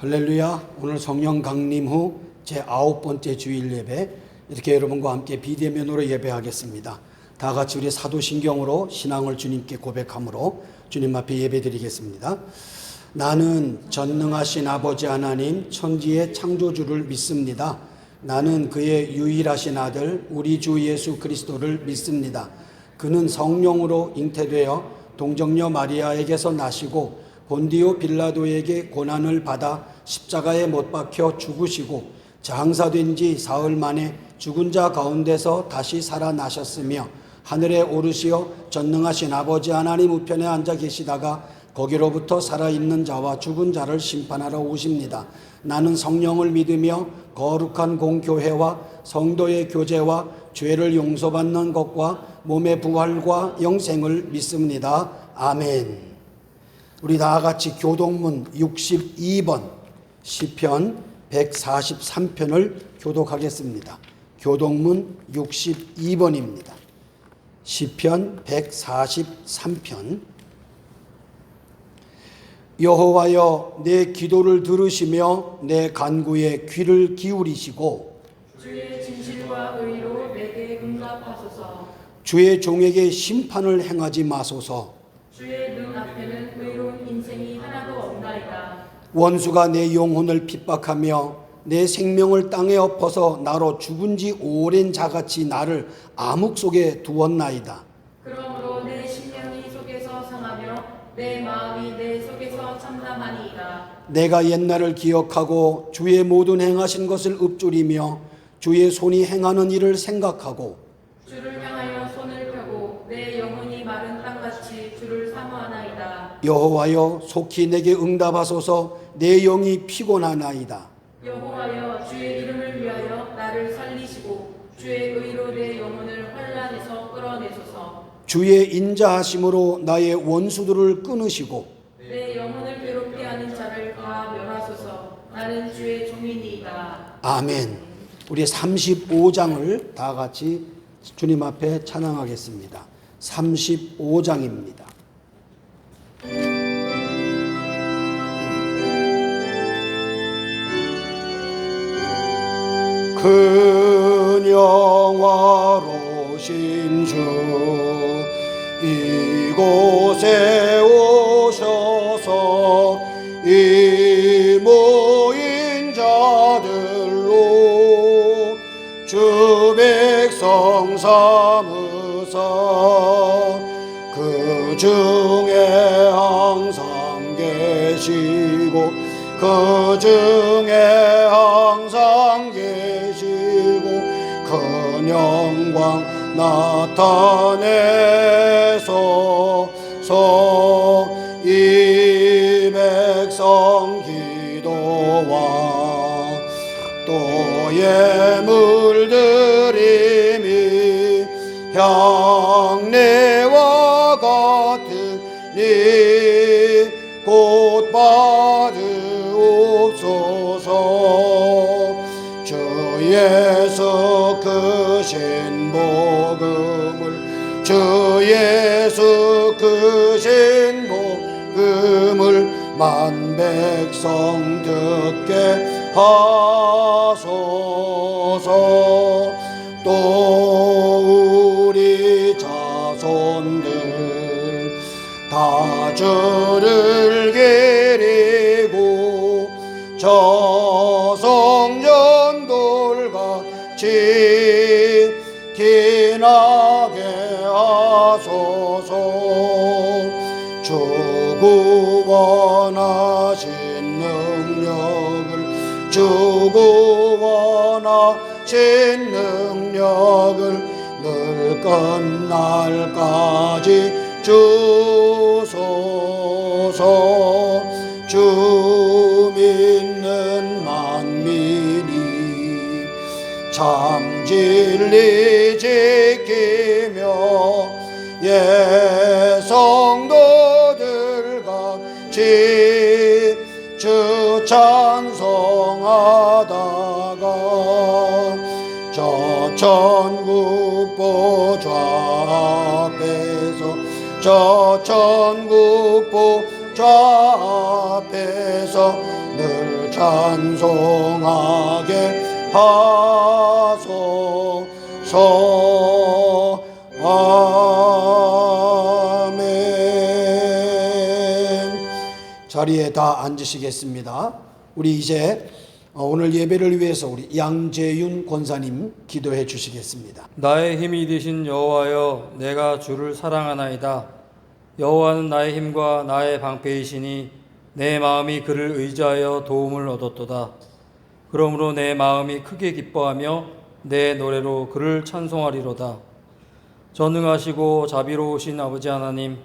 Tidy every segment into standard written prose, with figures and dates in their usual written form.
할렐루야. 오늘 성령 강림 후 제9번째 주일 예배, 이렇게 여러분과 함께 비대면으로 예배하겠습니다. 다 같이 우리 사도신경으로 신앙을 주님께 고백함으로 주님 앞에 예배드리겠습니다. 나는 전능하신 아버지 하나님 천지의 창조주를 믿습니다. 나는 그의 유일하신 아들 우리 주 예수 그리스도를 믿습니다. 그는 성령으로 잉태되어 동정녀 마리아에게서 나시고 본디오 빌라도에게 고난을 받아 십자가에 못 박혀 죽으시고 장사된 지 사흘 만에 죽은 자 가운데서 다시 살아나셨으며 하늘에 오르시어 전능하신 아버지 하나님 우편에 앉아 계시다가 거기로부터 살아있는 자와 죽은 자를 심판하러 오십니다. 나는 성령을 믿으며 거룩한 공교회와 성도의 교제와 죄를 용서받는 것과 몸의 부활과 영생을 믿습니다. 아멘. 우리 다 같이 교독문 62번 시편 143편을 교독하겠습니다. 교독문 62번입니다. 시편 143편. 여호와여, 내 기도를 들으시며 내 간구에 귀를 기울이시고 주의 진실과 의로 내게 응답하소서. 주의 종에게 심판을 행하지 마소서. 주의 눈 앞에는 의로운 인생이 하나도 없나이다. 원수가 내 영혼을 핍박하며 내 생명을 땅에 엎어서 나로 죽은 지 오랜 자같이 나를 암흑 속에 두었나이다. 그러므로 내 심령이 속에서 상하며 내 마음이 내 속에서 참담하니이다. 내가 옛날을 기억하고 주의 모든 행하신 것을 읊조리며 주의 손이 행하는 일을 생각하고 주를 향하여 손을 펴고 내 영혼이 마른 땅같이 주를 사모하나이다. 여호와여, 속히 내게 응답하소서. 내 영이 피곤하나이다. 여호와여, 주의 이름을 위하여 나를 살리시고 주의 의로 내 영혼을 환난에서 끌어내소서. 주의 인자하심으로 나의 원수들을 끊으시고 내 영혼을 괴롭게 하는 자를 다 멸하소서. 나는 주의 종이니이다. 아멘. 우리 35장을 다 같이 주님 앞에 찬양하겠습니다. 35장입니다. 큰 영화로신 주 이곳에 오셔서 이 모인 자들로 주 백성 삼으사 그 중에 항상 계시고 그 중에 항상 계시고 큰 영광 나타내소서. 이 백성 기도와 또 예물드림이 향내와 같으니 곧 받으옵소서. 주 예수 크신 복음을 주 예수 크신 복음을 만 백성 듣게 하소서. 또 우리 자손들 다 주를 기리고 저성전돌같이 기나게 하소서. 주 구원하신 능력을 주 구원하신 능력을 늘 끝날까지 주소서. 주 믿는 만민이 참 진리 지키며 예성도들 같이 주 찬송하다가 저 천국보 좌앞에서 저 천국보 좌앞에서 늘 찬송하게 하소서. 아멘. 자리에 다 앉으시겠습니다. 우리 이제 오늘 예배를 위해서 우리 양재윤 권사님 기도해 주시겠습니다. 나의 힘이 되신 여호와여, 내가 주를 사랑하나이다. 여호와는 나의 힘과 나의 방패이시니 내 마음이 그를 의지하여 도움을 얻었도다. 그러므로 내 마음이 크게 기뻐하며 내 노래로 그를 찬송하리로다. 전능하시고 자비로우신 아버지 하나님,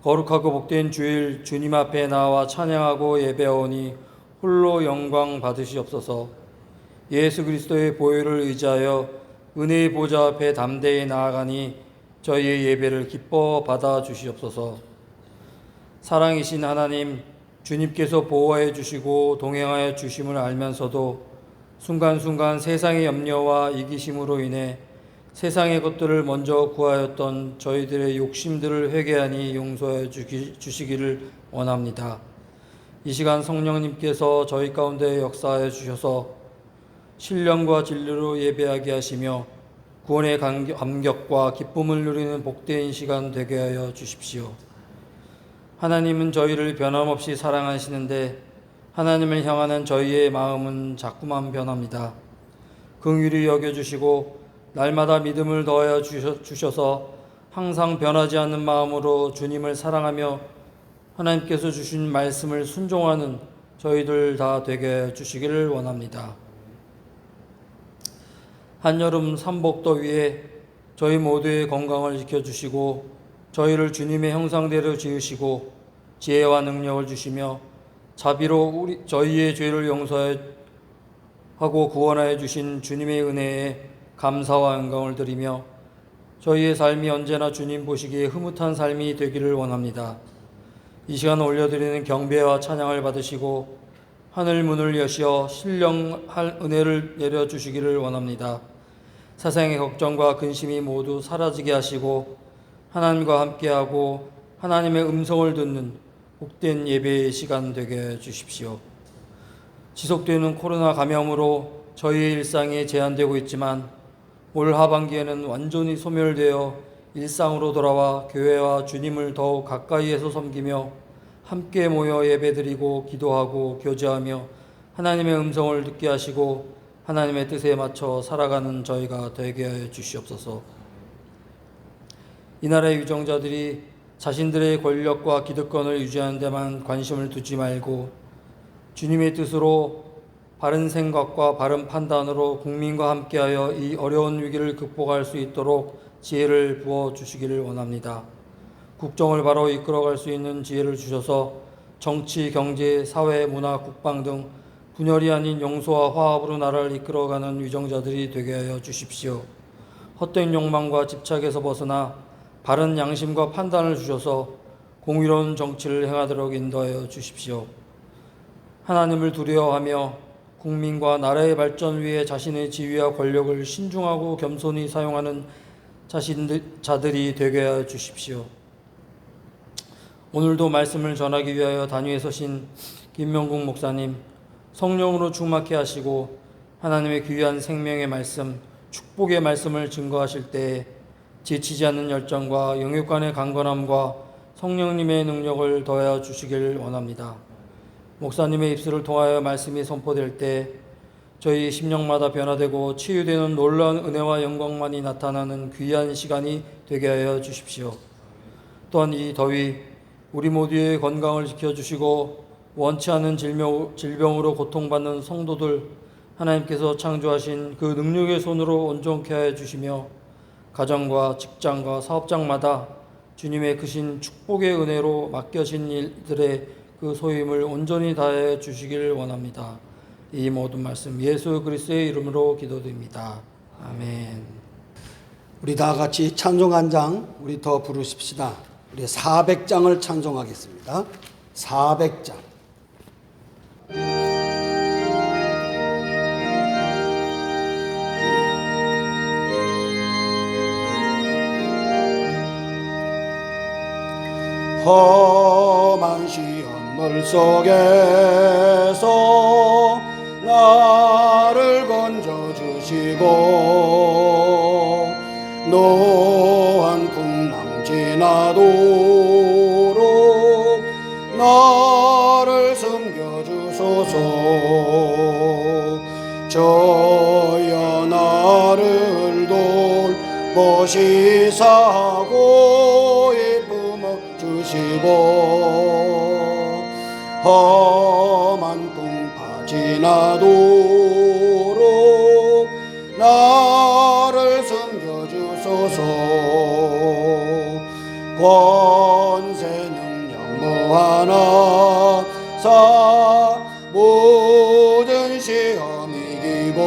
거룩하고 복된 주일 주님 앞에 나와 찬양하고 예배하오니 홀로 영광 받으시옵소서. 예수 그리스도의 보혈을 의지하여 은혜의 보좌 앞에 담대히 나아가니 저희의 예배를 기뻐 받아 주시옵소서. 사랑이신 하나님, 주님께서 보호해 주시고 동행하여 주심을 알면서도 순간순간 세상의 염려와 이기심으로 인해 세상의 것들을 먼저 구하였던 저희들의 욕심들을 회개하니 용서해 주시기를 원합니다. 이 시간 성령님께서 저희 가운데 역사하여 주셔서 신령과 진리로 예배하게 하시며 구원의 감격과 기쁨을 누리는 복된 시간 되게 하여 주십시오. 하나님은 저희를 변함없이 사랑하시는데 하나님을 향하는 저희의 마음은 자꾸만 변합니다. 긍휼히 여겨주시고 날마다 믿음을 더하여 주셔서 항상 변하지 않는 마음으로 주님을 사랑하며 하나님께서 주신 말씀을 순종하는 저희들 다 되게 해주시기를 원합니다. 한여름 삼복더위에 저희 모두의 건강을 지켜주시고 저희를 주님의 형상대로 지으시고 지혜와 능력을 주시며 자비로 저희의 죄를 용서하고 구원하여 주신 주님의 은혜에 감사와 영광을 드리며 저희의 삶이 언제나 주님 보시기에 흐뭇한 삶이 되기를 원합니다. 이 시간 올려드리는 경배와 찬양을 받으시고 하늘 문을 여시어 신령할 은혜를 내려주시기를 원합니다. 세상의 걱정과 근심이 모두 사라지게 하시고 하나님과 함께하고 하나님의 음성을 듣는 복된 예배의 시간 되게 해주십시오. 지속되는 코로나 감염으로 저희의 일상이 제한되고 있지만 올 하반기에는 완전히 소멸되어 일상으로 돌아와 교회와 주님을 더욱 가까이에서 섬기며 함께 모여 예배드리고 기도하고 교제하며 하나님의 음성을 듣게 하시고 하나님의 뜻에 맞춰 살아가는 저희가 되게 해 주시옵소서. 이 나라의 유정자들이 자신들의 권력과 기득권을 유지하는 데만 관심을 두지 말고 주님의 뜻으로 바른 생각과 바른 판단으로 국민과 함께하여 이 어려운 위기를 극복할 수 있도록 지혜를 부어 주시기를 원합니다. 국정을 바로 이끌어갈 수 있는 지혜를 주셔서 정치, 경제, 사회, 문화, 국방 등 분열이 아닌 용서와 화합으로 나라를 이끌어가는 위정자들이 되게 하여 주십시오. 헛된 욕망과 집착에서 벗어나 바른 양심과 판단을 주셔서 공의로운 정치를 행하도록 인도하여 주십시오. 하나님을 두려워하며 국민과 나라의 발전 위해 자신의 지위와 권력을 신중하고 겸손히 사용하는 자들이 되게 하여 주십시오. 오늘도 말씀을 전하기 위하여 단위에 서신 김명국 목사님, 성령으로 충만케 하시고 하나님의 귀한 생명의 말씀, 축복의 말씀을 증거하실 때에 지치지 않는 열정과 영육간의 강건함과 성령님의 능력을 더하여 주시길 원합니다. 목사님의 입술을 통하여 말씀이 선포될 때 저희 심령마다 변화되고 치유되는 놀라운 은혜와 영광만이 나타나는 귀한 시간이 되게 하여 주십시오. 또한 이 더위 우리 모두의 건강을 지켜주시고 원치 않은 질병으로 고통받는 성도들 하나님께서 창조하신 그 능력의 손으로 온전케 하여 주시며 가정과 직장과 사업장마다 주님의 크신 축복의 은혜로 맡겨진 일들의 그 소임을 온전히 다해 주시길 원합니다. 이 모든 말씀 예수 그리스도의 이름으로 기도드립니다. 아멘. 우리 다 같이 찬송 한 장 우리 더 부르십시다. 우리 400장을 찬송하겠습니다. 400장. 험한 시험 물 속에서 나를 건져주시고 노한 풍랑 지나도록 나를 숨겨주소서. 저여 나를 돌보시사 고이 품어주시고 험한 풍파 지나도록 나를 숨겨주소서. 권세 능력 무한하사 모든 시험 이기고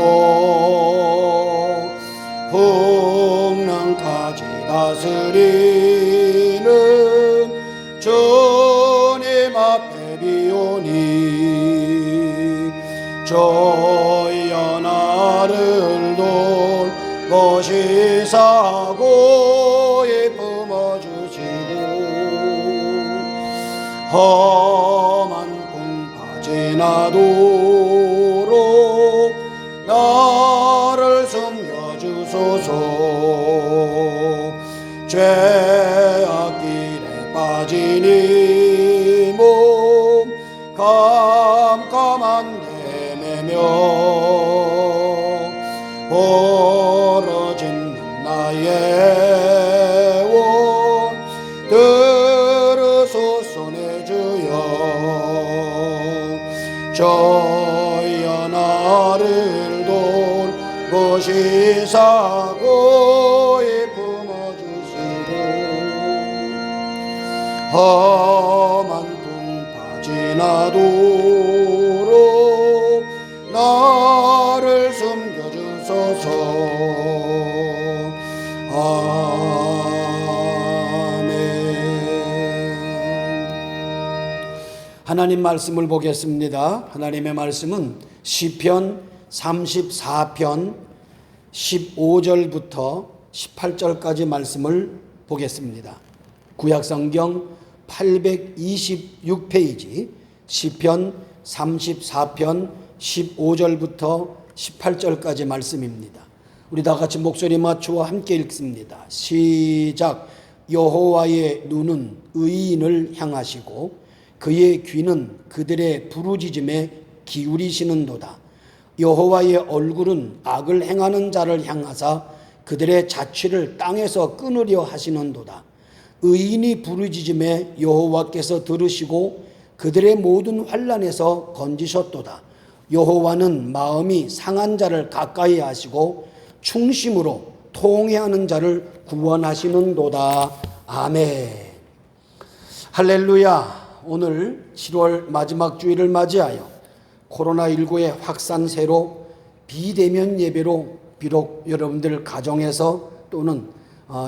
풍랑까지 다스리는 주님 앞에 비오니 저여 나를 돌보시사 고이 품어주시고 험한 풍파 지나도록 나를 숨겨주소서. 죄악 길에 빠진 이 몸 깜깜한 내매며 벌어진 나의 원 들으소서. 내 주여 저여 나를 돌보시사 고이 품어주시고 험한 풍파 지나도록 나를 숨겨주소서. 아멘. 하나님 말씀을 보겠습니다. 하나님의 말씀은 시편 34편 15절부터 18절까지 말씀을 보겠습니다. 구약성경 826페이지 시편 34편 15절부터 18절까지 말씀입니다. 우리 다 같이 목소리 맞추어 함께 읽습니다. 시작. 여호와의 눈은 의인을 향하시고 그의 귀는 그들의 부르짖음에 기울이시는도다. 여호와의 얼굴은 악을 행하는 자를 향하사 그들의 자취를 땅에서 끊으려 하시는도다. 의인이 부르짖음에 여호와께서 들으시고 그들의 모든 환난에서 건지셨도다. 여호와는 마음이 상한 자를 가까이 하시고 충심으로 통회하는 자를 구원하시는도다. 아멘. 할렐루야. 오늘 7월 마지막 주일을 맞이하여 코로나19의 확산세로 비대면 예배로 비록 여러분들 가정에서 또는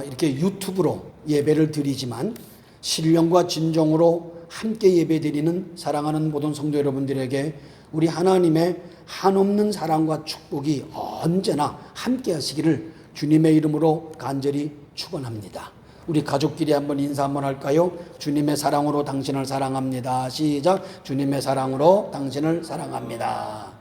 이렇게 유튜브로 예배를 드리지만 신령과 진정으로 함께 예배드리는 사랑하는 모든 성도 여러분들에게 우리 하나님의 한없는 사랑과 축복이 언제나 함께 하시기를 주님의 이름으로 간절히 축원합니다. 우리 가족끼리 한번 인사 한번 할까요? 주님의 사랑으로 당신을 사랑합니다. 시작. 주님의 사랑으로 당신을 사랑합니다.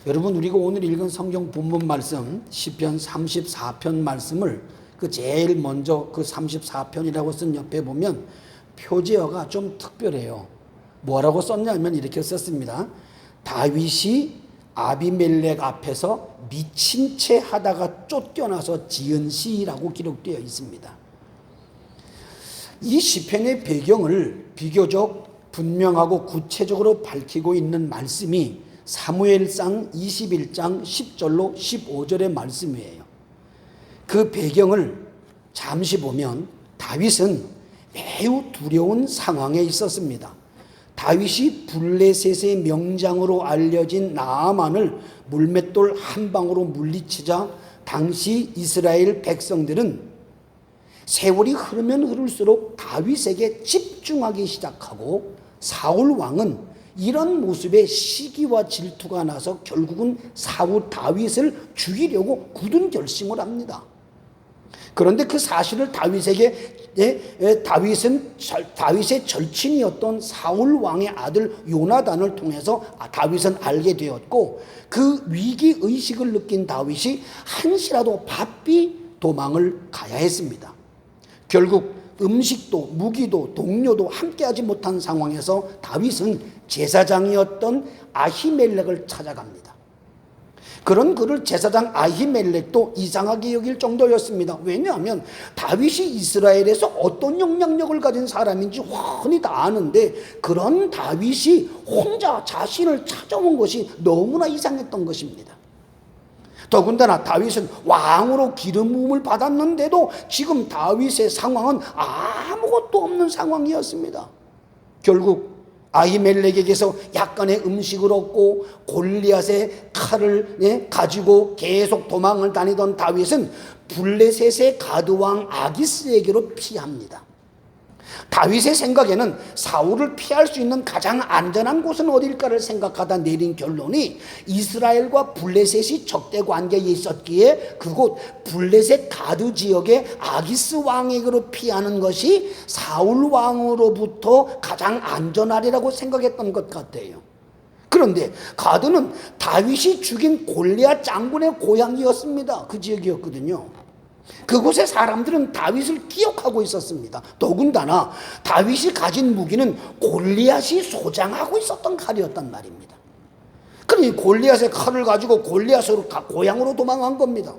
여러분, 우리가 오늘 읽은 성경 본문 말씀 시편 34편 말씀을 그 제일 먼저 그 34편이라고 쓴 옆에 보면 표제어가 좀 특별해요. 뭐라고 썼냐면 이렇게 썼습니다. 다윗이 아비멜렉 앞에서 미친 채 하다가 쫓겨나서 지은 시라고 기록되어 있습니다. 이 시편의 배경을 비교적 분명하고 구체적으로 밝히고 있는 말씀이 사무엘상 21장 10절로 15절의 말씀이에요. 그 배경을 잠시 보면 다윗은 매우 두려운 상황에 있었습니다. 다윗이 블레셋의 명장으로 알려진 나아만을 물맷돌 한 방으로 물리치자 당시 이스라엘 백성들은 세월이 흐르면 흐를수록 다윗에게 집중하기 시작하고 사울 왕은 이런 모습에 시기와 질투가 나서 결국은 다윗을 죽이려고 굳은 결심을 합니다. 그런데 그 사실을 다윗의 절친이었던 사울 왕의 아들 요나단을 통해서 다윗은 알게 되었고, 그 위기 의식을 느낀 다윗이 한시라도 바삐 도망을 가야 했습니다. 결국 음식도 무기도 동료도 함께하지 못한 상황에서 다윗은 제사장이었던 아히멜렉을 찾아갑니다. 그런 그를 제사장 아히멜렉도 이상하게 여길 정도였습니다. 왜냐하면 다윗이 이스라엘에서 어떤 영향력을 가진 사람인지 훤히 다 아는데, 그런 다윗이 혼자 자신을 찾아온 것이 너무나 이상했던 것입니다. 더군다나 다윗은 왕으로 기름 부음을 받았는데도 지금 다윗의 상황은 아무것도 없는 상황이었습니다. 결국 아히멜렉에게서 약간의 음식을 얻고 골리앗의 칼을 가지고 계속 도망을 다니던 다윗은 블레셋의 가드왕 아기스에게로 피합니다. 다윗의 생각에는 사울을 피할 수 있는 가장 안전한 곳은 어딜까를 생각하다 내린 결론이 이스라엘과 블레셋이 적대 관계에 있었기에 그곳 블레셋 가드 지역의 아기스 왕에게로 피하는 것이 사울 왕으로부터 가장 안전하리라고 생각했던 것 같아요. 그런데 가드는 다윗이 죽인 골리앗 장군의 고향이었습니다. 그 지역이었거든요. 그곳의 사람들은 다윗을 기억하고 있었습니다. 더군다나 다윗이 가진 무기는 골리앗이 소장하고 있었던 칼이었단 말입니다. 그러니 골리앗의 칼을 가지고 골리앗으로 고향으로 도망한 겁니다.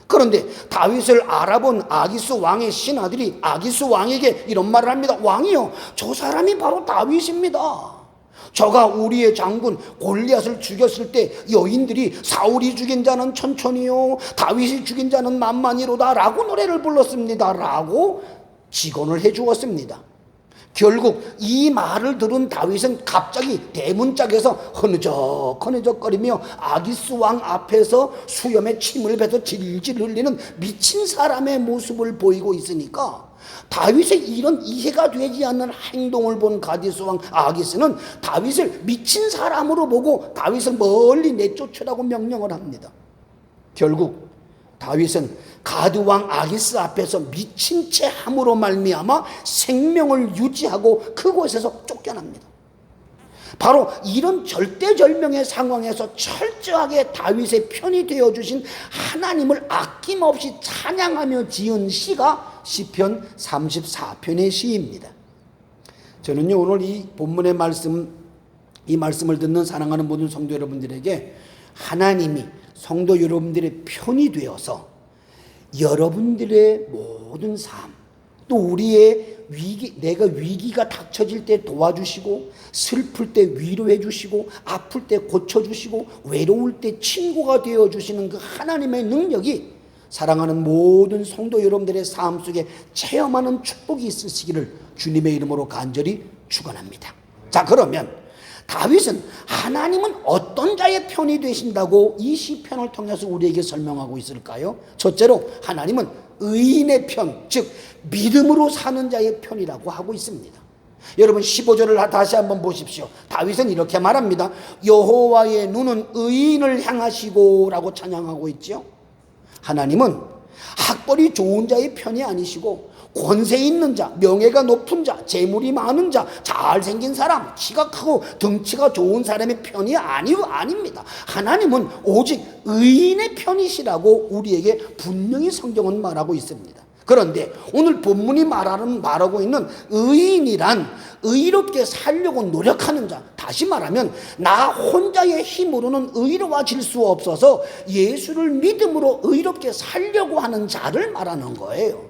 그런데 다윗을 알아본 아기스 왕의 신하들이 아기스 왕에게 이런 말을 합니다. 왕이요, 저 사람이 바로 다윗입니다. 저가 우리의 장군 골리앗을 죽였을 때 여인들이 사울이 죽인 자는 천천히요, 다윗이 죽인 자는 만만히로다 라고 노래를 불렀습니다 라고 직언을 해 주었습니다. 결국 이 말을 들은 다윗은 갑자기 대문짝에서 허느적거리며 아기스 왕 앞에서 수염에 침을 뱉어 질질 흘리는 미친 사람의 모습을 보이고 있으니까, 다윗의 이런 이해가 되지 않는 행동을 본 가디스 왕 아기스는 다윗을 미친 사람으로 보고 다윗을 멀리 내쫓으라고 명령을 합니다. 결국 다윗은 가드 왕 아기스 앞에서 미친 채 함으로 말미암아 생명을 유지하고 그곳에서 쫓겨납니다. 바로 이런 절대절명의 상황에서 철저하게 다윗의 편이 되어주신 하나님을 아낌없이 찬양하며 지은 시가 시편 34편의 시입니다. 저는요, 오늘 이 본문의 이 말씀을 듣는 사랑하는 모든 성도 여러분들에게 하나님이 성도 여러분들의 편이 되어서 여러분들의 모든 삶, 또 우리의 내가 위기가 닥쳐질 때 도와주시고, 슬플 때 위로해 주시고, 아플 때 고쳐주시고, 외로울 때 친구가 되어주시는 그 하나님의 능력이 사랑하는 모든 성도 여러분들의 삶 속에 체험하는 축복이 있으시기를 주님의 이름으로 간절히 축원합니다. 자, 그러면 다윗은 하나님은 어떤 자의 편이 되신다고 이 시편을 통해서 우리에게 설명하고 있을까요? 첫째로 하나님은 의인의 편, 즉 믿음으로 사는 자의 편이라고 하고 있습니다. 여러분 15절을 다시 한번 보십시오. 다윗은 이렇게 말합니다. 여호와의 눈은 의인을 향하시고 라고 찬양하고 있죠. 하나님은 학벌이 좋은 자의 편이 아니시고, 권세 있는 자, 명예가 높은 자, 재물이 많은 자, 잘생긴 사람, 키가 크고 덩치가 좋은 사람의 편이 아닙니다. 하나님은 오직 의인의 편이시라고 우리에게 분명히 성경은 말하고 있습니다. 그런데 오늘 본문이 말하고 있는 의인이란 의롭게 살려고 노력하는 자, 다시 말하면 나 혼자의 힘으로는 의로워질 수 없어서 예수를 믿음으로 의롭게 살려고 하는 자를 말하는 거예요.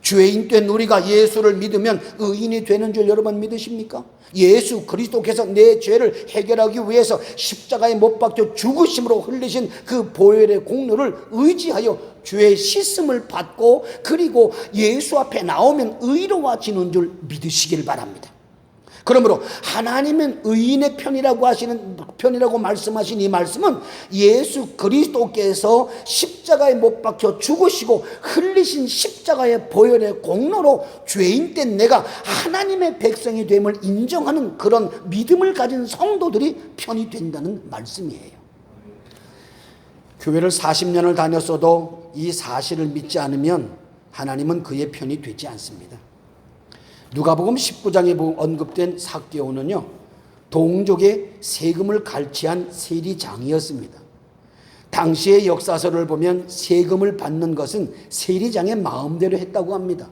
죄인 된 우리가 예수를 믿으면 의인이 되는 줄 여러분 믿으십니까? 예수 그리스도께서 내 죄를 해결하기 위해서 십자가에 못 박혀 죽으심으로 흘리신 그 보혈의 공로를 의지하여 죄의 씻음을 받고, 그리고 예수 앞에 나오면 의로워지는 줄 믿으시길 바랍니다. 그러므로 하나님은 의인의 편이라고 말씀하신 이 말씀은 예수 그리스도께서 십자가에 못 박혀 죽으시고 흘리신 십자가의 보혈의 공로로 죄인 된 내가 하나님의 백성이 됨을 인정하는 그런 믿음을 가진 성도들이 편이 된다는 말씀이에요. 교회를 40년을 다녔어도 이 사실을 믿지 않으면 하나님은 그의 편이 되지 않습니다. 누가복음 19장에 언급된 삭개오는요, 동족의 세금을 갈취한 세리장이었습니다. 당시의 역사서를 보면 세금을 받는 것은 세리장의 마음대로 했다고 합니다.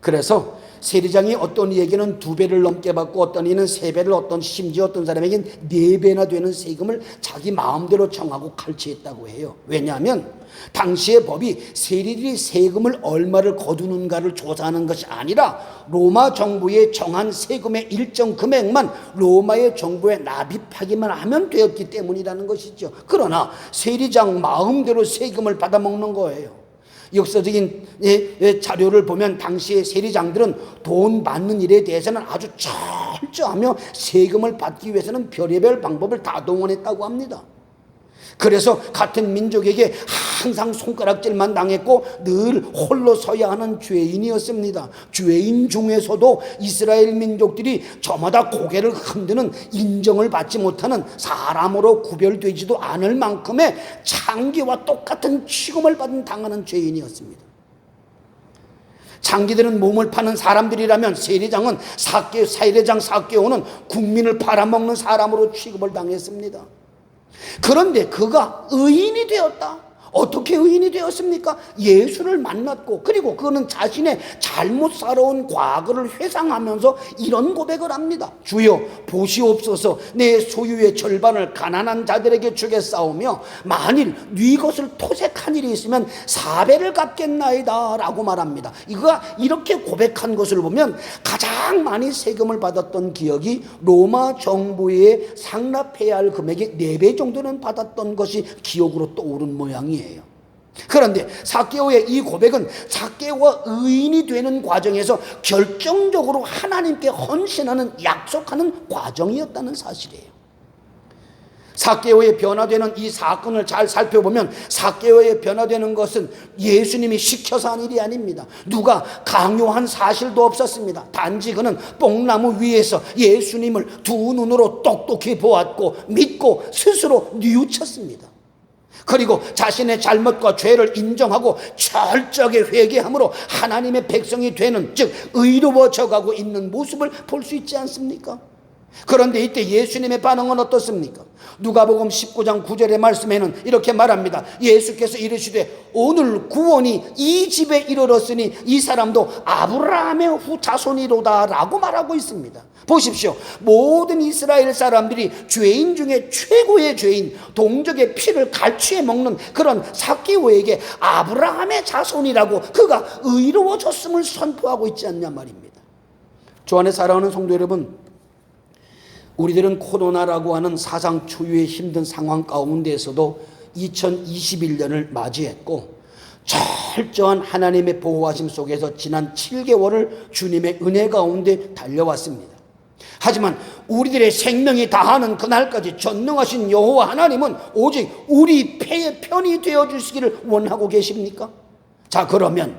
그래서 세리장이 어떤 이에게는 2배를 넘게 받고 어떤 이는 3배를, 심지어 어떤 사람에게는 4배나 되는 세금을 자기 마음대로 정하고 갈취했다고 해요. 왜냐하면 당시의 법이 세리들이 세금을 얼마를 거두는가를 조사하는 것이 아니라 로마 정부의 정한 세금의 일정 금액만 로마의 정부에 납입하기만 하면 되었기 때문이라는 것이죠. 그러나 세리장 마음대로 세금을 받아먹는 거예요. 역사적인 자료를 보면 당시의 세리장들은 돈 받는 일에 대해서는 아주 철저하며 세금을 받기 위해서는 별의별 방법을 다 동원했다고 합니다. 그래서 같은 민족에게 항상 손가락질만 당했고 늘 홀로 서야 하는 죄인이었습니다. 죄인 중에서도 이스라엘 민족들이 저마다 고개를 흔드는, 인정을 받지 못하는, 사람으로 구별되지도 않을 만큼의 창기와 똑같은 취급을 당하는 죄인이었습니다. 창기들은 몸을 파는 사람들이라면 세리장은 세리장 삭개오는 국민을 팔아먹는 사람으로 취급을 당했습니다. 그런데 그가 의인이 되었다. 어떻게 의인이 되었습니까? 예수를 만났고, 그리고 그는 자신의 잘못 살아온 과거를 회상하면서 이런 고백을 합니다. 주여 보시옵소서, 내 소유의 절반을 가난한 자들에게 주겠사오며 만일 네 것을 토색한 일이 있으면 4배를 갚겠나이다 라고 말합니다. 이가 이렇게 고백한 것을 보면 가장 많이 세금을 받았던 기억이 로마 정부에 상납해야 할 금액의 4배 정도는 받았던 것이 기억으로 떠오른 모양이에요. 그런데 삭개오의 이 고백은 삭개오가 의인이 되는 과정에서 결정적으로 하나님께 헌신하는, 약속하는 과정이었다는 사실이에요. 삭개오의 변화되는 이 사건을 잘 살펴보면 삭개오의 변화되는 것은 예수님이 시켜서 한 일이 아닙니다. 누가 강요한 사실도 없었습니다. 단지 그는 뽕나무 위에서 예수님을 2 눈으로 똑똑히 보았고 믿고 스스로 뉘우쳤습니다. 그리고 자신의 잘못과 죄를 인정하고 철저하게 회개함으로 하나님의 백성이 되는, 즉 의로워져 가고 있는 모습을 볼 수 있지 않습니까? 그런데 이때 예수님의 반응은 어떻습니까? 누가복음 19장 9절의 말씀에는 이렇게 말합니다. 예수께서 이르시되 오늘 구원이 이 집에 이르렀으니 이 사람도 아브라함의 후자손이로다 라고 말하고 있습니다. 보십시오. 모든 이스라엘 사람들이 죄인 중에 최고의 죄인, 동족의 피를 갈취해 먹는 그런 삭개오에게 아브라함의 자손이라고, 그가 의로워졌음을 선포하고 있지 않냐 말입니다. 주 안에 사랑하는 성도 여러분, 우리들은 코로나라고 하는 사상 초유의 힘든 상황 가운데에서도 2021년을 맞이했고 철저한 하나님의 보호하심 속에서 지난 7개월을 주님의 은혜 가운데 달려왔습니다. 하지만 우리들의 생명이 다하는 그날까지 전능하신 여호와 하나님은 오직 우리 편이 되어주시기를 원하고 계십니까? 자, 그러면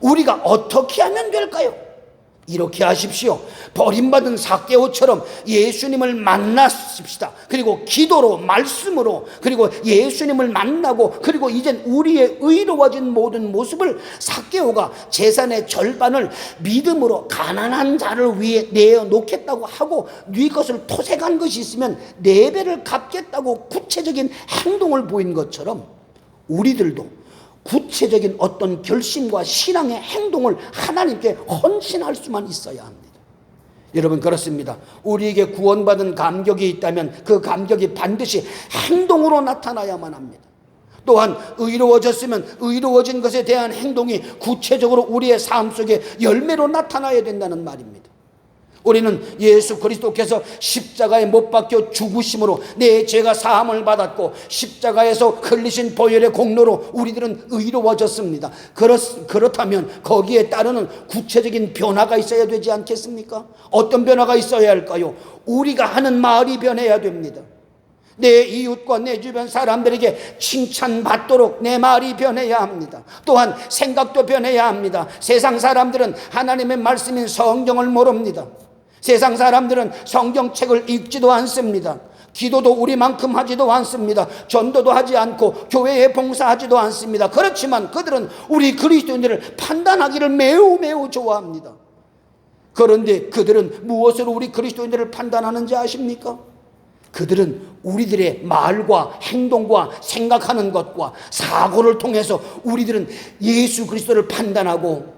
우리가 어떻게 하면 될까요? 이렇게 하십시오. 버림받은 삭개오처럼 예수님을 만나십시다. 그리고 기도로, 말씀으로, 그리고 예수님을 만나고, 그리고 이젠 우리의 의로워진 모든 모습을 삭개오가 재산의 절반을 믿음으로 가난한 자를 위해 내어놓겠다고 하고 네 것을 토색한 것이 있으면 4배를 갚겠다고 구체적인 행동을 보인 것처럼 우리들도 구체적인 어떤 결심과 신앙의 행동을 하나님께 헌신할 수만 있어야 합니다. 여러분, 그렇습니다. 우리에게 구원받은 감격이 있다면 그 감격이 반드시 행동으로 나타나야만 합니다. 또한 의로워졌으면 의로워진 것에 대한 행동이 구체적으로 우리의 삶 속에 열매로 나타나야 된다는 말입니다. 우리는 예수 그리스도께서 십자가에 못 박혀 죽으심으로 내 죄가 사함을 받았고 십자가에서 흘리신 보혈의 공로로 우리들은 의로워졌습니다. 그렇다면 거기에 따르는 구체적인 변화가 있어야 되지 않겠습니까? 어떤 변화가 있어야 할까요? 우리가 하는 말이 변해야 됩니다. 내 이웃과 내 주변 사람들에게 칭찬받도록 내 말이 변해야 합니다. 또한 생각도 변해야 합니다. 세상 사람들은 하나님의 말씀인 성경을 모릅니다. 세상 사람들은 성경책을 읽지도 않습니다. 기도도 우리만큼 하지도 않습니다. 전도도 하지 않고 교회에 봉사하지도 않습니다. 그렇지만 그들은 우리 그리스도인들을 판단하기를 매우 매우 좋아합니다. 그런데 그들은 무엇으로 우리 그리스도인들을 판단하는지 아십니까? 그들은 우리들의 말과 행동과 생각하는 것과 사고를 통해서 우리들은 예수 그리스도를 판단하고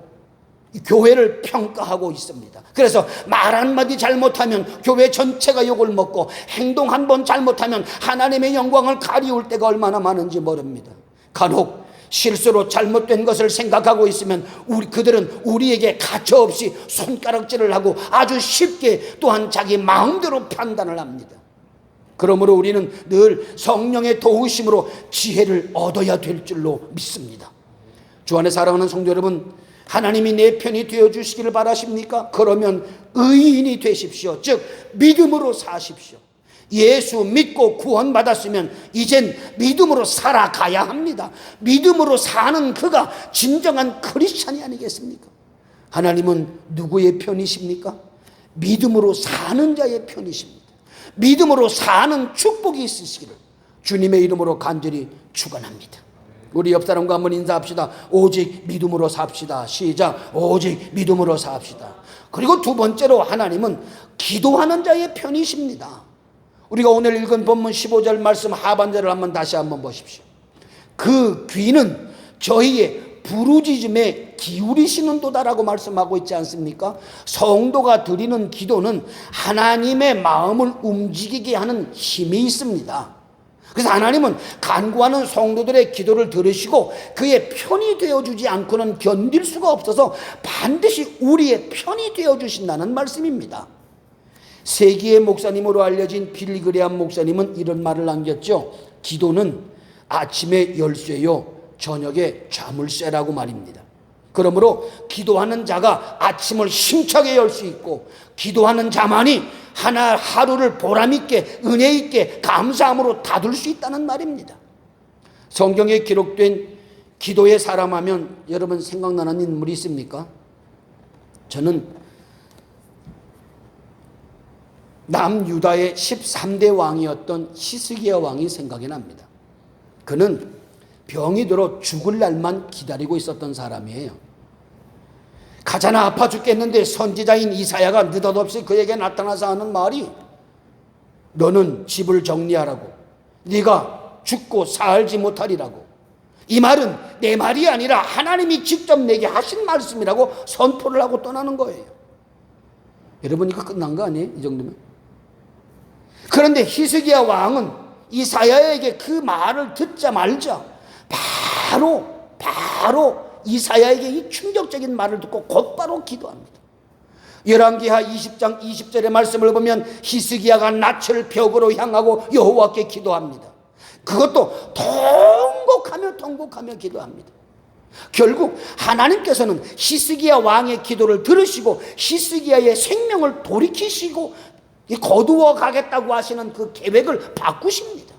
교회를 평가하고 있습니다. 그래서 말 한마디 잘못하면 교회 전체가 욕을 먹고 행동 한 번 잘못하면 하나님의 영광을 가리울 때가 얼마나 많은지 모릅니다. 간혹 실수로 잘못된 것을 생각하고 있으면 그들은 우리에게 가차없이 손가락질을 하고 아주 쉽게 또한 자기 마음대로 판단을 합니다. 그러므로 우리는 늘 성령의 도우심으로 지혜를 얻어야 될 줄로 믿습니다. 주 안에 사랑하는 성도 여러분, 하나님이 내 편이 되어주시기를 바라십니까? 그러면 의인이 되십시오. 즉 믿음으로 사십시오. 예수 믿고 구원받았으면 이젠 믿음으로 살아가야 합니다. 믿음으로 사는 그가 진정한 크리스찬이 아니겠습니까? 하나님은 누구의 편이십니까? 믿음으로 사는 자의 편이십니다. 믿음으로 사는 축복이 있으시기를 주님의 이름으로 간절히 축원합니다. 우리 옆 사람과 한번 인사합시다. 오직 믿음으로 삽시다. 시작. 오직 믿음으로 삽시다. 그리고 두 번째로 하나님은 기도하는 자의 편이십니다. 우리가 오늘 읽은 본문 15절 말씀 하반절을 다시 한번 보십시오. 그 귀는 저희의 부르짖음에 기울이시는도다라고 말씀하고 있지 않습니까? 성도가 드리는 기도는 하나님의 마음을 움직이게 하는 힘이 있습니다. 그래서 하나님은 간구하는 성도들의 기도를 들으시고 그의 편이 되어주지 않고는 견딜 수가 없어서 반드시 우리의 편이 되어주신다는 말씀입니다. 세기의 목사님으로 알려진 빌리 그레함 목사님은 이런 말을 남겼죠. 기도는 아침에 열쇠요 저녁에 자물쇠라고 말입니다. 그러므로 기도하는 자가 아침을 힘차게 열 수 있고 기도하는 자만이 하루를 보람있게 은혜있게 감사함으로 닫을 수 있다는 말입니다. 성경에 기록된 기도의 사람 하면 여러분 생각나는 인물이 있습니까? 저는 남유다의 13대 왕이었던 히스기야 왕이 생각이 납니다. 그는 병이 들어 죽을 날만 기다리고 있었던 사람이에요. 가자나 아파 죽겠는데 선지자인 이사야가 느닷없이 그에게 나타나서 하는 말이 너는 집을 정리하라고 네가 죽고 살지 못하리라고. 이 말은 내 말이 아니라 하나님이 직접 내게 하신 말씀이라고 선포를 하고 떠나는 거예요. 여러분 이거 끝난 거 아니에요? 이 정도면. 그런데 히스기야 왕은 이사야에게 그 말을 듣자마자 바로 이사야에게 이 충격적인 말을 듣고 곧바로 기도합니다. 열왕기하 20장 20절의 말씀을 보면 히스기야가 낯을 벽으로 향하고 여호와께 기도합니다. 그것도 통곡하며 기도합니다. 결국 하나님께서는 히스기야 왕의 기도를 들으시고 히스기야의 생명을 돌이키시고 거두어 가겠다고 하시는 그 계획을 바꾸십니다.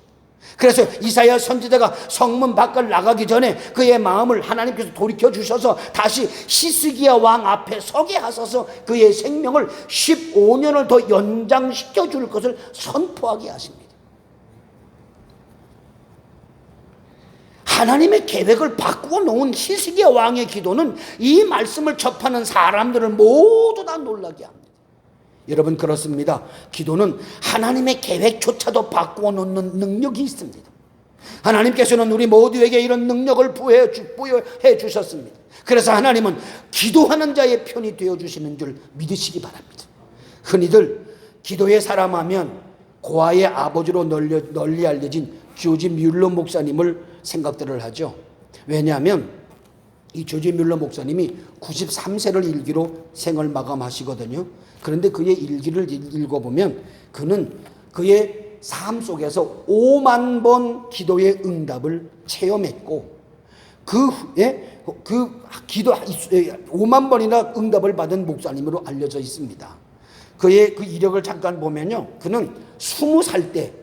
그래서 이사야 선지자가 성문 밖을 나가기 전에 그의 마음을 하나님께서 돌이켜 주셔서 다시 히스기야 왕 앞에 서게 하셔서 그의 생명을 15년을 더 연장시켜 줄 것을 선포하게 하십니다. 하나님의 계획을 바꾸어 놓은 히스기야 왕의 기도는 이 말씀을 접하는 사람들을 모두 다 놀라게 합니다. 여러분 그렇습니다. 기도는 하나님의 계획조차도 바꾸어 놓는 능력이 있습니다. 하나님께서는 우리 모두에게 이런 능력을 부여해 주셨습니다. 그래서 하나님은 기도하는 자의 편이 되어주시는 줄 믿으시기 바랍니다. 흔히들 기도의 사람 하면 고아의 아버지로 널리 알려진 조지 뮬러 목사님을 생각들을 하죠. 왜냐하면 이 조지 뮬러 목사님이 93세를 일기로 생을 마감하시거든요. 그런데 그의 일기를 읽어보면 그는 그의 삶 속에서 5만 번 기도의 응답을 체험했고 그 후에 그 기도 5만 번이나 응답을 받은 목사님으로 알려져 있습니다. 그의 그 이력을 잠깐 보면요, 그는 20살 때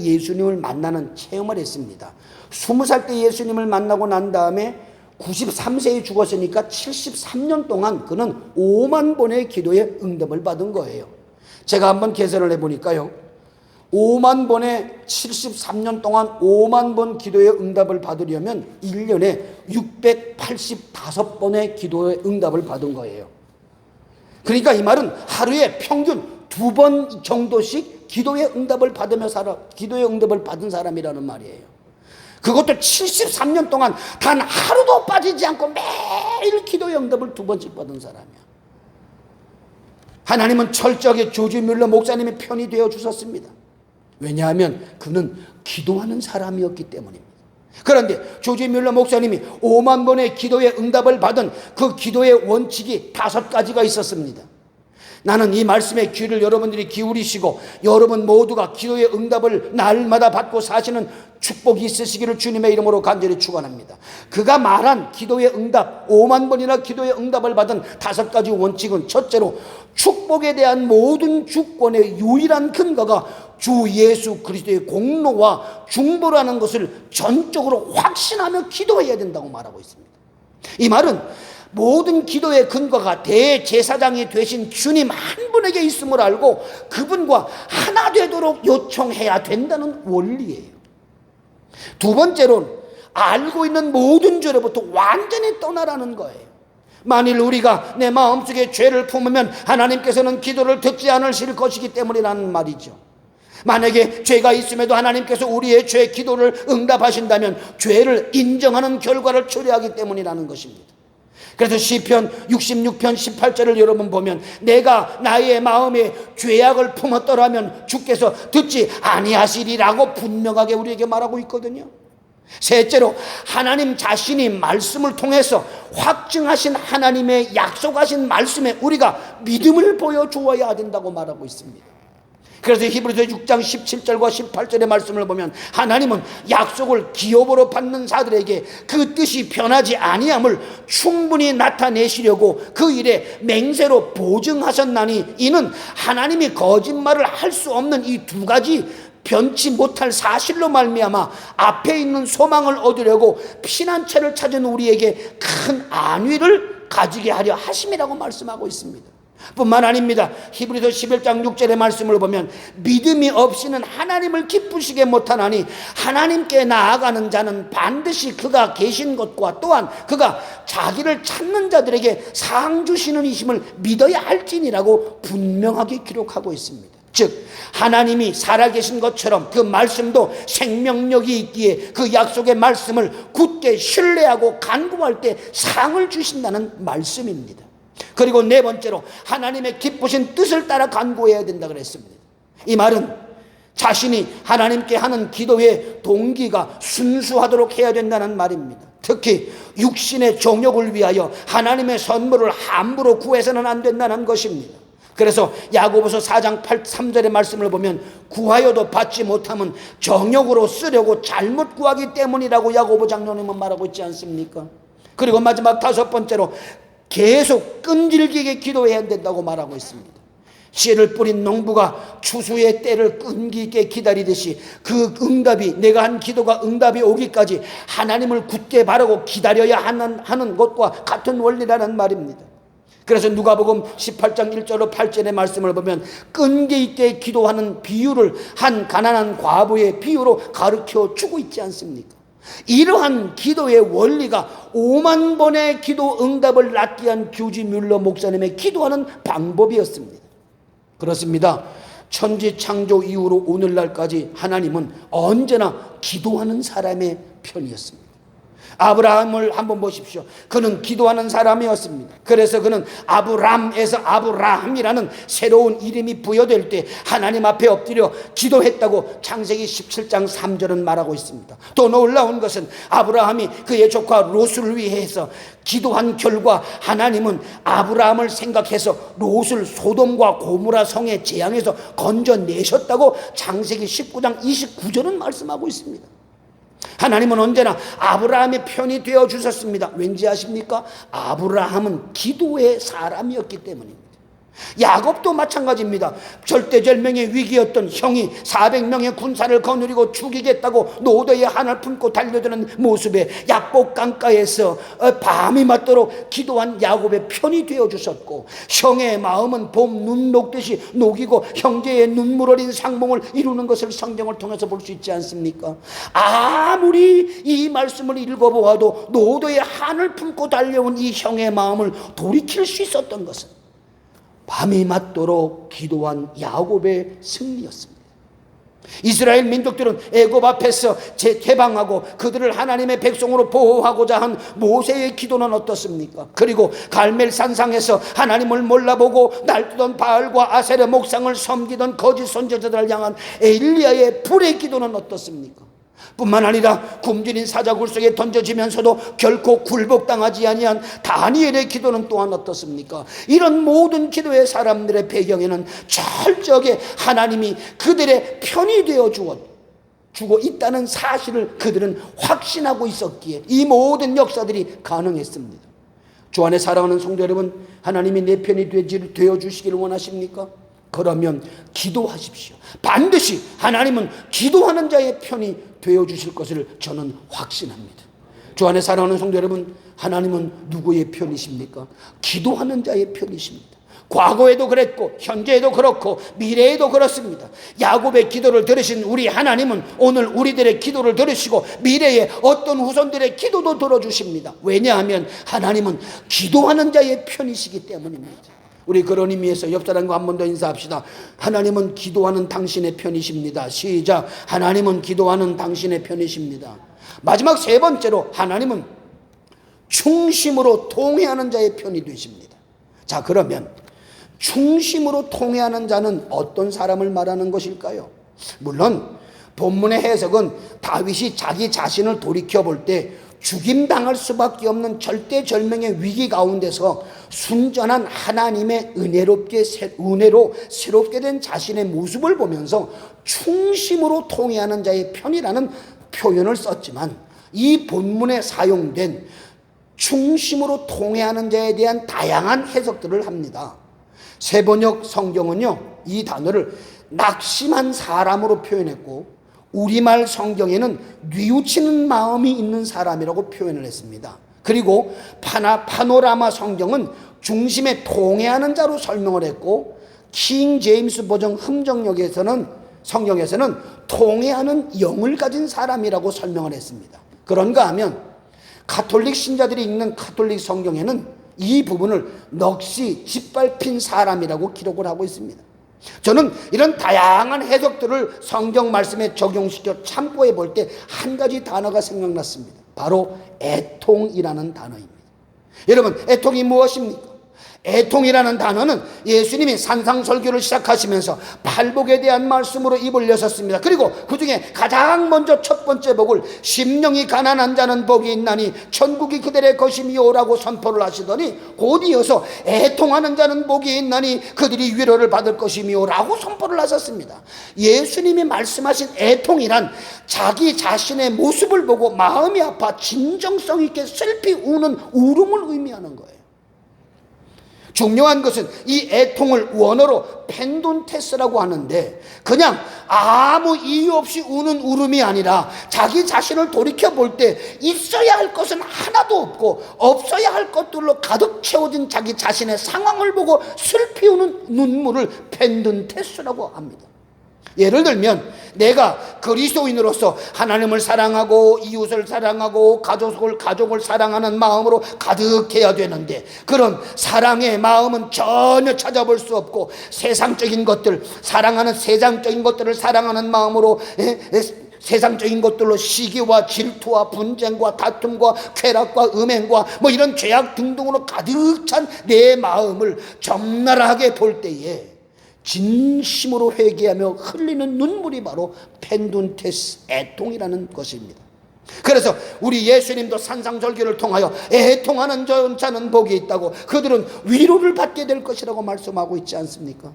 예수님을 만나는 체험을 했습니다. 20살 때 예수님을 만나고 난 다음에 93세에 죽었으니까 73년 동안 그는 5만 번의 기도에 응답을 받은 거예요. 제가 한번 계산을 해보니까요, 5만 번에 73년 동안 5만 번 기도의 응답을 받으려면 1년에 685번의 기도의 응답을 받은 거예요. 그러니까 이 말은 하루에 평균 2번 정도씩 기도의 응답을 받은 사람이라는 말이에요. 그것도 73년 동안 단 하루도 빠지지 않고 매일 기도의 응답을 2번씩 받은 사람이야. 하나님은 철저하게 조지 뮬러 목사님의 편이 되어 주셨습니다. 왜냐하면 그는 기도하는 사람이었기 때문입니다. 그런데 조지 뮬러 목사님이 5만 번의 기도의 응답을 받은 그 기도의 원칙이 5가지가 있었습니다. 나는 이 말씀에 귀를 여러분들이 기울이시고 여러분 모두가 기도의 응답을 날마다 받고 사시는 축복이 있으시기를 주님의 이름으로 간절히 축원합니다. 그가 말한 기도의 응답, 5만 번이나 기도의 응답을 받은 5가지 원칙은, 첫째로 축복에 대한 모든 주권의 유일한 근거가 주 예수 그리스도의 공로와 중보라는 것을 전적으로 확신하며 기도해야 된다고 말하고 있습니다. 이 말은 모든 기도의 근거가 대제사장이 되신 주님 한 분에게 있음을 알고 그분과 하나 되도록 요청해야 된다는 원리예요. 2번째로는 알고 있는 모든 죄로부터 완전히 떠나라는 거예요. 만일 우리가 내 마음속에 죄를 품으면 하나님께서는 기도를 듣지 않으실 것이기 때문이라는 말이죠. 만약에 죄가 있음에도 하나님께서 우리의 죄 기도를 응답하신다면 죄를 인정하는 결과를 초래하기 때문이라는 것입니다. 그래서 시편 66편 18절을 여러분 보면 내가 나의 마음에 죄악을 품었더라면 주께서 듣지 아니하시리라고 분명하게 우리에게 말하고 있거든요. 셋째로 하나님 자신이 말씀을 통해서 확증하신 하나님의 약속하신 말씀에 우리가 믿음을 보여주어야 된다고 말하고 있습니다. 그래서 히브리서 6장 17절과 18절의 말씀을 보면 하나님은 약속을 기업으로 받는 자들에게 그 뜻이 변하지 아니함을 충분히 나타내시려고 그 일에 맹세로 보증하셨나니 이는 하나님이 거짓말을 할 수 없는 이 2가지 변치 못할 사실로 말미암아 앞에 있는 소망을 얻으려고 피난처를 찾은 우리에게 큰 안위를 가지게 하려 하심이라고 말씀하고 있습니다. 뿐만 아닙니다. 히브리서 11장 6절의 말씀을 보면 믿음이 없이는 하나님을 기쁘시게 못하나니 하나님께 나아가는 자는 반드시 그가 계신 것과 또한 그가 자기를 찾는 자들에게 상 주시는 이심을 믿어야 할지니라고 분명하게 기록하고 있습니다. 즉 하나님이 살아계신 것처럼 그 말씀도 생명력이 있기에 그 약속의 말씀을 굳게 신뢰하고 간구할 때 상을 주신다는 말씀입니다. 그리고 4번째로 하나님의 기쁘신 뜻을 따라 간구해야 된다 그랬습니다. 이 말은 자신이 하나님께 하는 기도의 동기가 순수하도록 해야 된다는 말입니다. 특히 육신의 정욕을 위하여 하나님의 선물을 함부로 구해서는 안 된다는 것입니다. 그래서 야고보서 4장 3절의 말씀을 보면 구하여도 받지 못하면 정욕으로 쓰려고 잘못 구하기 때문이라고 야고보 장로님은 말하고 있지 않습니까? 그리고 마지막 5번째로 계속 끈질기게 기도해야 된다고 말하고 있습니다. 씨를 뿌린 농부가 추수의 때를 끈기 있게 기다리듯이 그 응답이, 내가 한 기도가 응답이 오기까지 하나님을 굳게 바라고 기다려야 하는 것과 같은 원리라는 말입니다. 그래서 누가복음 18장 1절로 8절의 말씀을 보면 끈기 있게 기도하는 비유를 한 가난한 과부의 비유로 가르쳐 주고 있지 않습니까? 이러한 기도의 원리가 5만 번의 기도 응답을 낳게 한 조지 뮬러 목사님의 기도하는 방법이었습니다. 그렇습니다. 천지 창조 이후로 오늘날까지 하나님은 언제나 기도하는 사람의 편이었습니다. 아브라함을 한번 보십시오. 그는 기도하는 사람이었습니다. 그래서 그는 아브람에서 아브라함이라는 새로운 이름이 부여될 때 하나님 앞에 엎드려 기도했다고 창세기 17장 3절은 말하고 있습니다. 또 놀라운 것은 아브라함이 그의 조카 롯을 위해서 기도한 결과 하나님은 아브라함을 생각해서 롯을 소돔과 고모라 성의 재앙에서 건져내셨다고 창세기 19장 29절은 말씀하고 있습니다. 하나님은 언제나 아브라함의 편이 되어 주셨습니다. 왠지 아십니까? 아브라함은 기도의 사람이었기 때문입니다. 야곱도 마찬가지입니다. 절대절명의 위기였던 형이 400명의 군사를 거느리고 죽이겠다고 노도의 한을 품고 달려드는 모습에 약복 강가에서 밤이 맞도록 기도한 야곱의 편이 되어주셨고, 형의 마음은 봄 눈 녹듯이 녹이고 형제의 눈물 어린 상봉을 이루는 것을 성경을 통해서 볼 수 있지 않습니까? 아무리 이 말씀을 읽어보아도 노도의 한을 품고 달려온 이 형의 마음을 돌이킬 수 있었던 것은 밤이 맞도록 기도한 야곱의 승리였습니다. 이스라엘 민족들은 애굽 앞에서 재개방하고 그들을 하나님의 백성으로 보호하고자 한 모세의 기도는 어떻습니까? 그리고 갈멜 산상에서 하나님을 몰라보고 날뛰던 바알과 아세르 목상을 섬기던 거짓 선지자들을 향한 엘리야의 불의 기도는 어떻습니까? 뿐만 아니라 굶주린 사자굴 속에 던져지면서도 결코 굴복당하지 아니한 다니엘의 기도는 또한 어떻습니까? 이런 모든 기도의 사람들의 배경에는 철저하게 하나님이 그들의 편이 되어 주고 있다는 사실을 그들은 확신하고 있었기에 이 모든 역사들이 가능했습니다. 주 안에 사랑하는 성도 여러분, 하나님이 내 편이 되어 주시기를 원하십니까? 그러면 기도하십시오. 반드시 하나님은 기도하는 자의 편이 되어주실 것을 저는 확신합니다. 주 안에 사랑하는 성도 여러분, 하나님은 누구의 편이십니까? 기도하는 자의 편이십니다. 과거에도 그랬고 현재에도 그렇고 미래에도 그렇습니다. 야곱의 기도를 들으신 우리 하나님은 오늘 우리들의 기도를 들으시고 미래에 어떤 후손들의 기도도 들어주십니다. 왜냐하면 하나님은 기도하는 자의 편이시기 때문입니다. 우리 그런 의미에서 옆 사람과 한 번 더 인사합시다. 하나님은 기도하는 당신의 편이십니다. 시작. 하나님은 기도하는 당신의 편이십니다. 마지막 세 번째로, 하나님은 충심으로 통회하는 자의 편이 되십니다. 자, 그러면 충심으로 통회하는 자는 어떤 사람을 말하는 것일까요? 물론 본문의 해석은 다윗이 자기 자신을 돌이켜볼 때 죽임당할 수밖에 없는 절대절명의 위기 가운데서 순전한 하나님의 은혜로 새롭게 된 자신의 모습을 보면서 충심으로 통회하는 자의 편이라는 표현을 썼지만, 이 본문에 사용된 충심으로 통회하는 자에 대한 다양한 해석들을 합니다. 세번역 성경은요, 이 단어를 낙심한 사람으로 표현했고, 우리말 성경에는 뉘우치는 마음이 있는 사람이라고 표현을 했습니다. 그리고 파노라마 성경은 중심에 통회하는 자로 설명을 했고, 킹 제임스 버전 성경에서는 통회하는 영을 가진 사람이라고 설명을 했습니다. 그런가 하면 가톨릭 신자들이 읽는 가톨릭 성경에는 이 부분을 넋이 짓밟힌 사람이라고 기록을 하고 있습니다. 저는 이런 다양한 해석들을 성경 말씀에 적용시켜 참고해 볼 때 한 가지 단어가 생각났습니다. 바로 애통이라는 단어입니다. 여러분, 애통이 무엇입니까? 애통이라는 단어는 예수님이 산상설교를 시작하시면서 팔복에 대한 말씀으로 입을 여셨습니다. 그리고 그 중에 가장 먼저 첫 번째 복을 심령이 가난한 자는 복이 있나니 천국이 그들의 것이미요라고 선포를 하시더니, 곧 이어서 애통하는 자는 복이 있나니 그들이 위로를 받을 것이미요라고 선포를 하셨습니다. 예수님이 말씀하신 애통이란 자기 자신의 모습을 보고 마음이 아파 진정성 있게 슬피 우는 울음을 의미하는 거예요. 중요한 것은 이 애통을 원어로 펜돈테스라고 하는데, 그냥 아무 이유 없이 우는 울음이 아니라 자기 자신을 돌이켜볼 때 있어야 할 것은 하나도 없고 없어야 할 것들로 가득 채워진 자기 자신의 상황을 보고 슬피 우는 눈물을 펜돈테스라고 합니다. 예를 들면 내가 그리스도인으로서 하나님을 사랑하고 이웃을 사랑하고 가족을 사랑하는 마음으로 가득해야 되는데, 그런 사랑의 마음은 전혀 찾아볼 수 없고 세상적인 것들을 사랑하는 마음으로 세상적인 것들로 시기와 질투와 분쟁과 다툼과 쾌락과 음행과 이런 죄악 등등으로 가득 찬 내 마음을 적나라하게 볼 때에 진심으로 회개하며 흘리는 눈물이 바로 펜둔테스, 애통이라는 것입니다. 그래서 우리 예수님도 산상절기를 통하여 애통하는 자는 복이 있다고, 그들은 위로를 받게 될 것이라고 말씀하고 있지 않습니까?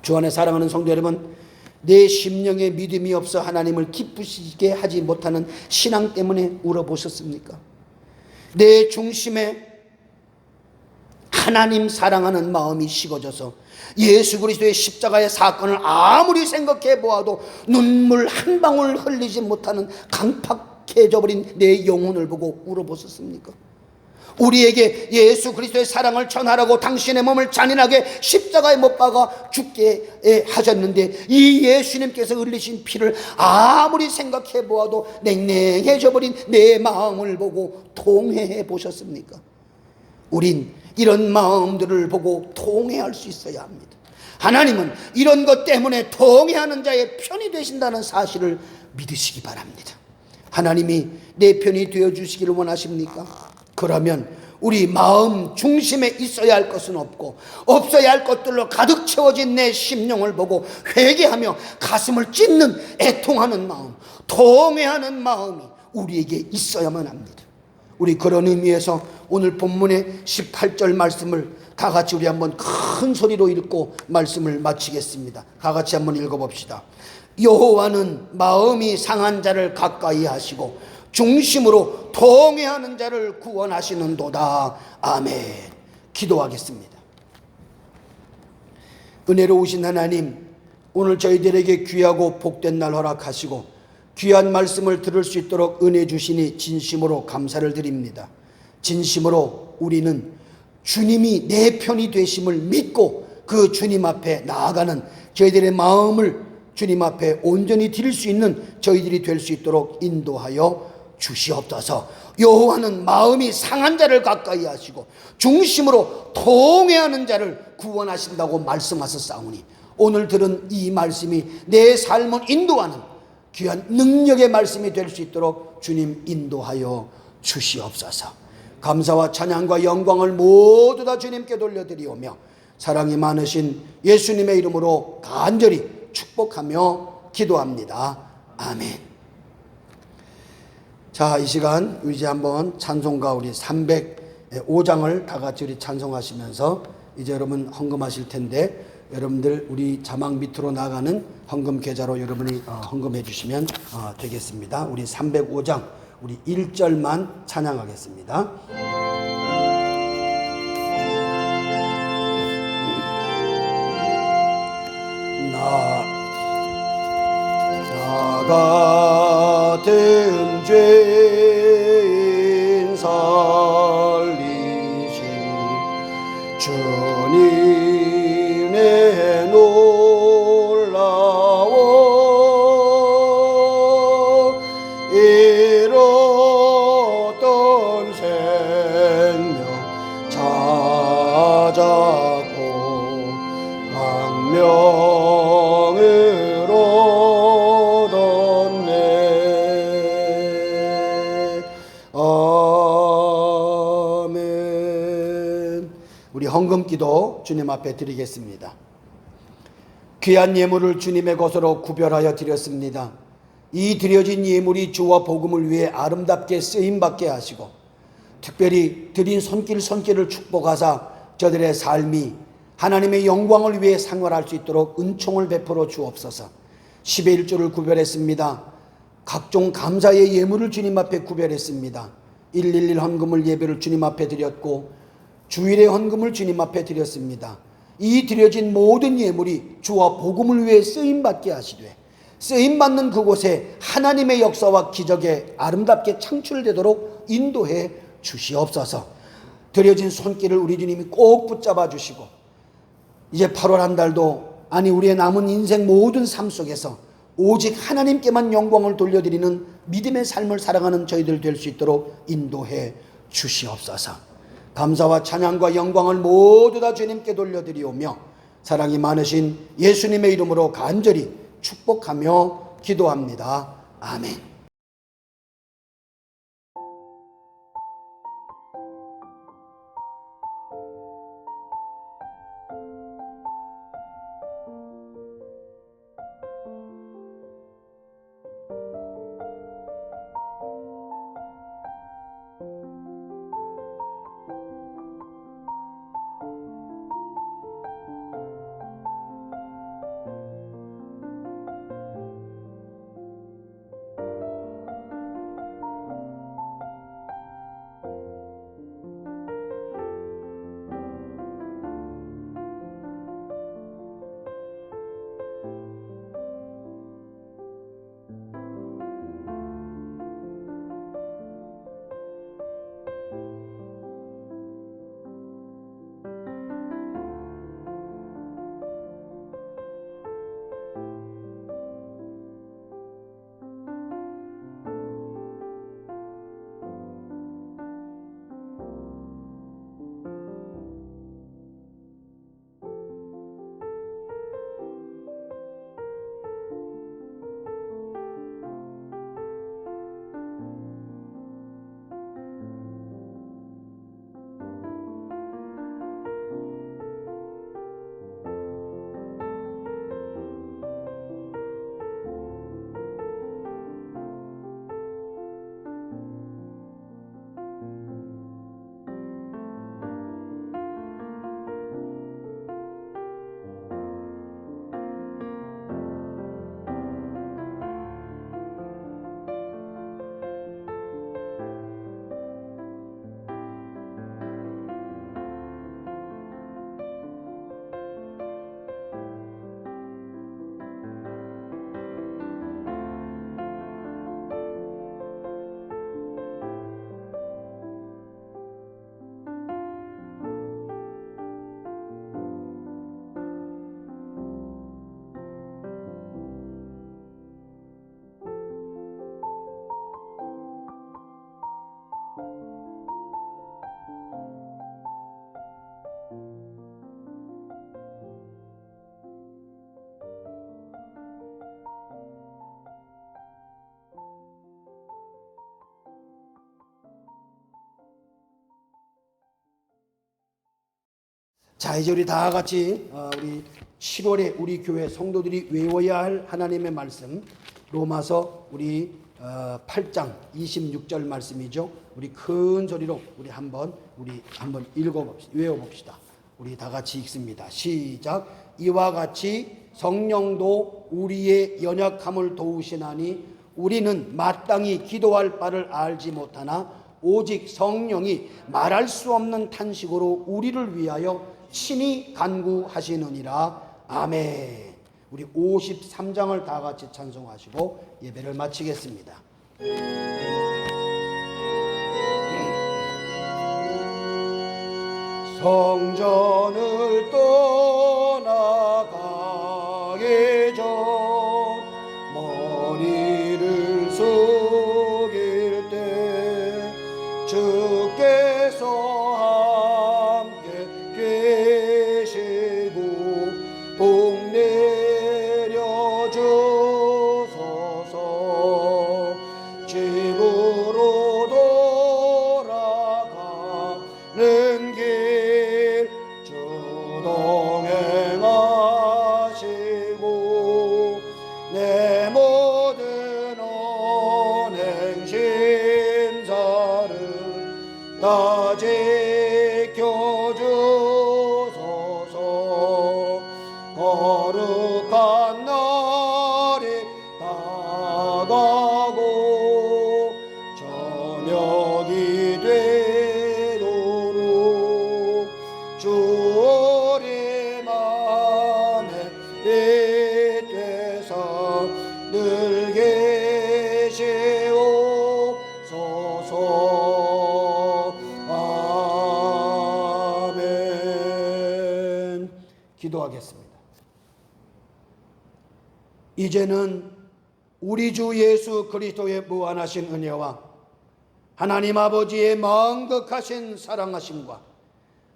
주 안에 사랑하는 성도 여러분, 내 심령에 믿음이 없어 하나님을 기쁘시게 하지 못하는 신앙 때문에 울어보셨습니까? 내 중심에 하나님 사랑하는 마음이 식어져서 예수 그리스도의 십자가의 사건을 아무리 생각해 보아도 눈물 한 방울 흘리지 못하는 강팍해져 버린 내 영혼을 보고 울어보셨습니까? 우리에게 예수 그리스도의 사랑을 전하라고 당신의 몸을 잔인하게 십자가에 못 박아 죽게 하셨는데, 이 예수님께서 흘리신 피를 아무리 생각해 보아도 냉랭해져 버린 내 마음을 보고 통회해 보셨습니까? 우린 이런 마음들을 보고 통회할 수 있어야 합니다. 하나님은 이런 것 때문에 통회하는 자의 편이 되신다는 사실을 믿으시기 바랍니다. 하나님이 내 편이 되어주시기를 원하십니까? 그러면 우리 마음 중심에 있어야 할 것은 없고 없어야 할 것들로 가득 채워진 내 심령을 보고 회개하며 가슴을 찢는 애통하는 마음, 통회하는 마음이 우리에게 있어야만 합니다. 우리 그런 의미에서 오늘 본문의 18절 말씀을 다 같이 우리 한번 큰 소리로 읽고 말씀을 마치겠습니다. 다 같이 한번 읽어봅시다. 여호와는 마음이 상한 자를 가까이 하시고 중심으로 통회하는 자를 구원하시는도다. 아멘. 기도하겠습니다. 은혜로우신 하나님, 오늘 저희들에게 귀하고 복된 날 허락하시고 귀한 말씀을 들을 수 있도록 은혜 주시니 진심으로 감사를 드립니다. 진심으로 우리는 주님이 내 편이 되심을 믿고 그 주님 앞에 나아가는 저희들의 마음을 주님 앞에 온전히 드릴 수 있는 저희들이 될 수 있도록 인도하여 주시옵소서. 여호와는 마음이 상한 자를 가까이 하시고 중심으로 통회하는 자를 구원하신다고 말씀하셨사오니 오늘 들은 이 말씀이 내 삶을 인도하는 귀한 능력의 말씀이 될 수 있도록 주님 인도하여 주시옵소서. 감사와 찬양과 영광을 모두 다 주님께 돌려드리오며 사랑이 많으신 예수님의 이름으로 간절히 축복하며 기도합니다. 아멘. 자, 이 시간 이제 한번 찬송가 우리 305장을 다 같이 우리 찬송하시면서 이제 여러분 헌금하실 텐데, 여러분들 우리 자막 밑으로 나가는 헌금 계좌로 여러분이 헌금해 주시면 되겠습니다. 우리 305장 우리 1절만 찬양하겠습니다. 나 같은 죄인 살리신 주님의 놀라워 잃었던 생명 찾았고 강명을 얻었네. 아멘. 우리 헌금기도 주님 앞에 드리겠습니다. 귀한 예물을 주님의 것으로 구별하여 드렸습니다. 이 드려진 예물이 주와 복음을 위해 아름답게 쓰임받게 하시고 특별히 드린 손길을 축복하사 저들의 삶이 하나님의 영광을 위해 생활할 수 있도록 은총을 베풀어 주옵소서. 10의 1조를 구별했습니다. 각종 감사의 예물을 주님 앞에 구별했습니다. 111 헌금을 예배를 주님 앞에 드렸고 주일의 헌금을 주님 앞에 드렸습니다. 이 드려진 모든 예물이 주와 복음을 위해 쓰임받게 하시되 쓰임받는 그곳에 하나님의 역사와 기적에 아름답게 창출되도록 인도해 주시옵소서. 드려진 손길을 우리 주님이 꼭 붙잡아 주시고 이제 8월 한 달도 아니 우리의 남은 인생 모든 삶 속에서 오직 하나님께만 영광을 돌려드리는 믿음의 삶을 살아가는 저희들 될 수 있도록 인도해 주시옵소서. 감사와 찬양과 영광을 모두 다 주님께 돌려드리오며 사랑이 많으신 예수님의 이름으로 간절히 축복하며 기도합니다. 아멘. 자, 이제 우리 다 같이 우리 7월에 우리 교회 성도들이 외워야 할 하나님의 말씀, 로마서 우리 8장 26절 말씀이죠. 우리 큰 소리로 우리 한번 읽어봅시다. 외워봅시다. 우리 다 같이 읽습니다. 시작. 이와 같이 성령도 우리의 연약함을 도우시나니 우리는 마땅히 기도할 바를 알지 못하나 오직 성령이 말할 수 없는 탄식으로 우리를 위하여 친히 간구하시느니라. 아멘. 우리 53장을 다 같이 찬송하시고 예배를 마치겠습니다. 성전을 떠나가기 전 머리를 숙일 때 주께서 함께 계시고 복 내려 주소서. 집으로 돌아가는 길 주동행하시고 내 모든 언행 심사를 다 지켜주소서. 거룩한 날이 다가고 저녁이 되도록 주 우리 맘에 빛 되사 늘 계시옵소서. 아멘. 기도하겠습니다. 이제는 우리 주 예수 그리스도의 무한하신 은혜와 하나님 아버지의 망극하신 사랑하심과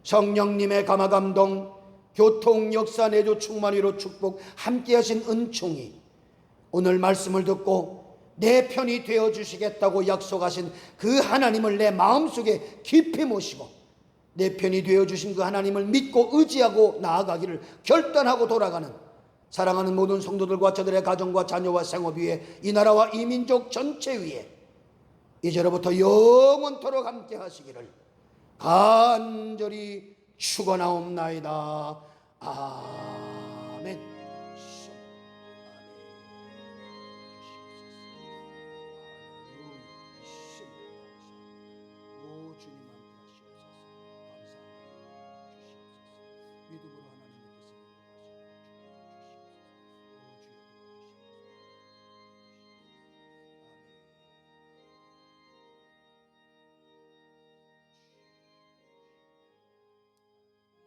성령님의 감화감동, 교통, 역사, 내주, 충만, 위로, 축복 함께하신 은총이 오늘 말씀을 듣고 내 편이 되어주시겠다고 약속하신 그 하나님을 내 마음속에 깊이 모시고 내 편이 되어주신 그 하나님을 믿고 의지하고 나아가기를 결단하고 돌아가는 사랑하는 모든 성도들과 저들의 가정과 자녀와 생업 위에 이 나라와 이 민족 전체 위에 이제로부터 영원토록 함께 하시기를 간절히 축원하옵나이다. 아멘.